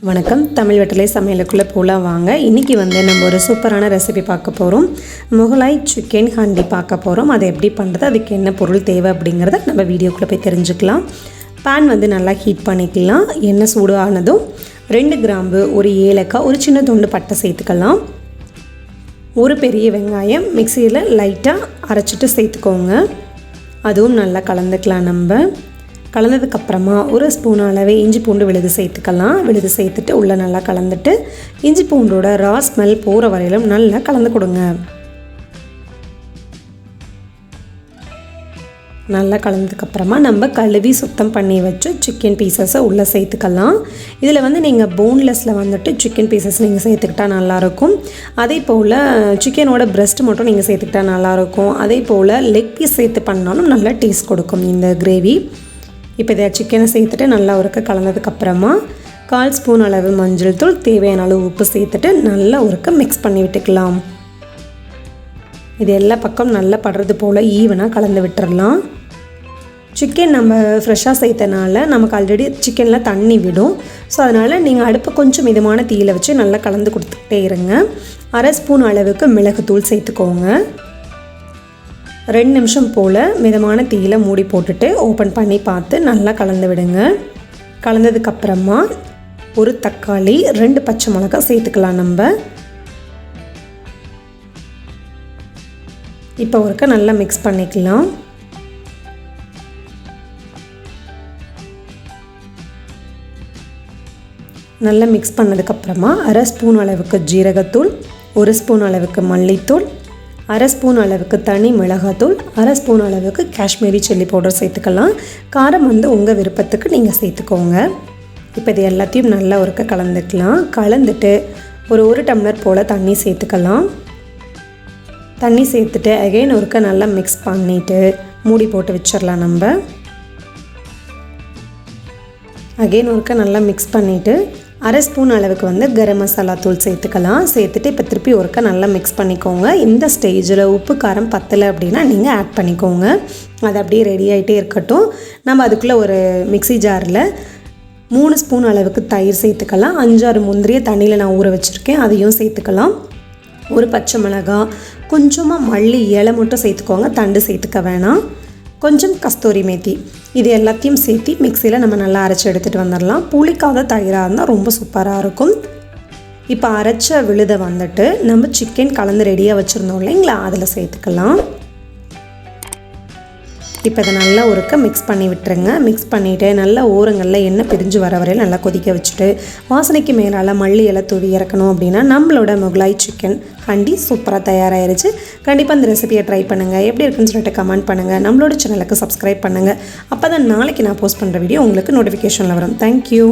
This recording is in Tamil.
வணக்கம். தமிழ் வெற்றிலை சமையலுக்குள்ளே போகலாம் வாங்க. இன்றைக்கி நம்ம ஒரு சூப்பரான ரெசிபி பார்க்க போகிறோம். முகலாய் சிக்கன் ஹண்டி பார்க்க போகிறோம். அதை எப்படி பண்ணுறது, அதுக்கு என்ன பொருள் தேவை அப்படிங்கிறத நம்ம வீடியோக்குள்ளே போய் தெரிஞ்சுக்கலாம். பேன் நல்லா ஹீட் பண்ணிக்கலாம். எண்ணெய் சூடு ஆனதும் 2 கிராம்பு, ஒரு ஏலக்காய், ஒரு சின்ன துண்டு பட்டை சேர்த்துக்கலாம். ஒரு பெரிய வெங்காயம் மிக்சியில் லைட்டாக அரைச்சிட்டு சேர்த்துக்கோங்க. அதுவும் நல்லா கலந்துக்கலாம். கலந்ததுக்கப்புறமா ஒரு ஸ்பூன் அளவு இஞ்சி பூண்டு விழுது சேர்த்துக்கலாம். விழுது சேர்த்துட்டு உள்ளே நல்லா கலந்துட்டு இஞ்சி பூண்டோட ரா ஸ்மெல் போகிற வரையிலும் நல்லா கலந்து கொடுங்க. நல்லா கலந்ததுக்கப்புறமா நம்ம கழுவி சுத்தம் பண்ணி வச்சு சிக்கன் பீசஸை உள்ளே சேர்த்துக்கலாம். இதில் நீங்கள் போன்லெஸ்ஸில் சிக்கன் பீசஸ் நீங்கள் சேர்த்துக்கிட்டா நல்லாயிருக்கும். அதே போல் சிக்கனோட பிரெஸ்ட் மட்டும் நீங்கள் சேர்த்துக்கிட்டா நல்லாயிருக்கும். அதே போல் லெக் பீஸ் சேர்த்து பண்ணாலும் நல்லா டேஸ்ட் கொடுக்கும் இந்த கிரேவி. இப்போ இதை சிக்கனை சேர்த்துட்டு நல்லா ஒருக்க கலந்ததுக்கப்புறமா 1/4 ஸ்பூன் அளவு மஞ்சள் தூள், தேவையான அளவு உப்பு சேர்த்துட்டு நல்லா ஒருக்க மிக்ஸ் பண்ணி விட்டுக்கலாம். இது எல்லா பக்கம் நல்லா படுறது போல் ஈவனாக கலந்து விட்டுறலாம். சிக்கன் நம்ம ஃப்ரெஷ்ஷாக சேர்த்தனால நமக்கு ஆல்ரெடி சிக்கனில் தண்ணி விடும். ஸோ அதனால் நீங்கள் அடுப்பை கொஞ்சம் மிதமான தீயில் வச்சு நல்லா கலந்து கொடுத்துக்கிட்டே இருங்க. 1/2 ஸ்பூன் அளவுக்கு மிளகுத்தூள் சேர்த்துக்கோங்க. 2 நிமிஷம் போல் மிதமான தீயில் மூடி போட்டுட்டு ஓப்பன் பண்ணி பார்த்து நல்லா கலந்து விடுங்க. கலந்ததுக்கப்புறமா ஒரு தக்காளி, 2 பச்சை மிளகாய் சேர்த்துக்கலாம். இப்போ ஒருக்க நல்லா மிக்ஸ் பண்ணிக்கலாம். நல்லா மிக்ஸ் பண்ணதுக்கப்புறமா 1/2 ஸ்பூன் அளவுக்கு ஜீரகத்தூள், 1 ஸ்பூன் அளவுக்கு மல்லித்தூள், 1/2 ஸ்பூன் அளவுக்கு தனி மிளகாத்தூள், 1/2 ஸ்பூன் அளவுக்கு காஷ்மீரி சில்லி பவுடர் சேர்த்துக்கலாம். காரம் உங்கள் விருப்பத்துக்கு நீங்கள் சேர்த்துக்கோங்க. இப்போ இது எல்லாத்தையும் நல்லா ஒருக்க கலந்துக்கலாம். கலந்துட்டு ஒரு டம்ளர் போல் தண்ணி சேர்த்துக்கலாம். தண்ணி சேர்த்துட்டு அகைன் ஒருக்க நல்லா மிக்ஸ் பண்ணிவிட்டு மூடி போட்டு வச்சிடலாம். அகைன் ஒருக்க நல்லா மிக்ஸ் பண்ணிவிட்டு 1/2 ஸ்பூன் அளவுக்கு கரம் மசாலா தூள் சேர்த்துக்கலாம். சேர்த்துட்டு இப்போ திருப்பி ஒருக்க நல்லா மிக்ஸ் பண்ணிக்கோங்க. இந்த ஸ்டேஜில் உப்பு காரம் பத்தலை அப்படின்னா நீங்கள் ஆட் பண்ணிக்கோங்க. அது அப்படியே ரெடி ஆகிட்டே இருக்கட்டும். நம்ம அதுக்குள்ளே ஒரு மிக்ஸி ஜாரில் 3 ஸ்பூன் அளவுக்கு தயிர் சேர்த்துக்கலாம். 5-6 முந்திரியை தண்ணியில் நான் ஊற வச்சுருக்கேன், அதையும் சேர்த்துக்கலாம். ஒரு பச்சை மிளகாய், கொஞ்சமாக மல்லி இலை மட்டும் சேர்த்துக்கோங்க, தண்டு சேர்த்துக்க வேணாம். கொஞ்சம் கஸ்தூரி மேத்தி, இது எல்லாத்தையும் சேர்த்து மிக்சியில் நம்ம நல்லா அரைச்சி எடுத்துகிட்டு வந்துடலாம். புளிக்காத தயிராக இருந்தால் ரொம்ப சூப்பராக இருக்கும். இப்போ அரைச்ச விழுதை நம்ம சிக்கன் கலந்து ரெடியாக வச்சுருந்தோம் இல்லைங்களா, அதில் சேர்த்துக்கலாம். இப்போ இதை நல்லா ஒருக்க மிக்ஸ் பண்ணி விட்டுருங்க. மிக்ஸ் பண்ணிவிட்டு நல்லா ஓரங்களில் எண்ணெய் பிரிஞ்சு வர வரையில் நல்லா கொதிக்க வச்சுட்டு வாசனைக்கு மேலால் மல்லி இலை தூவி இறக்கணும் அப்படின்னா நம்மளோட முகலாய் சிக்கன் ஹண்டி சூப்பராக தயாராகிருச்சு. கண்டிப்பாக அந்த ரெசிபியை ட்ரை பண்ணுங்கள். எப்படி இருக்குன்னு சொல்லிட்டு கமெண்ட் பண்ணுங்கள். நம்மளோட சேனலுக்கு சப்ஸ்கிரைப் பண்ணுங்கள். அப்போ தான் நாளைக்கு நான் போஸ்ட் பண்ணுற வீடியோ உங்களுக்கு நோட்டிஃபிகேஷனில் வரும். தேங்க்யூ.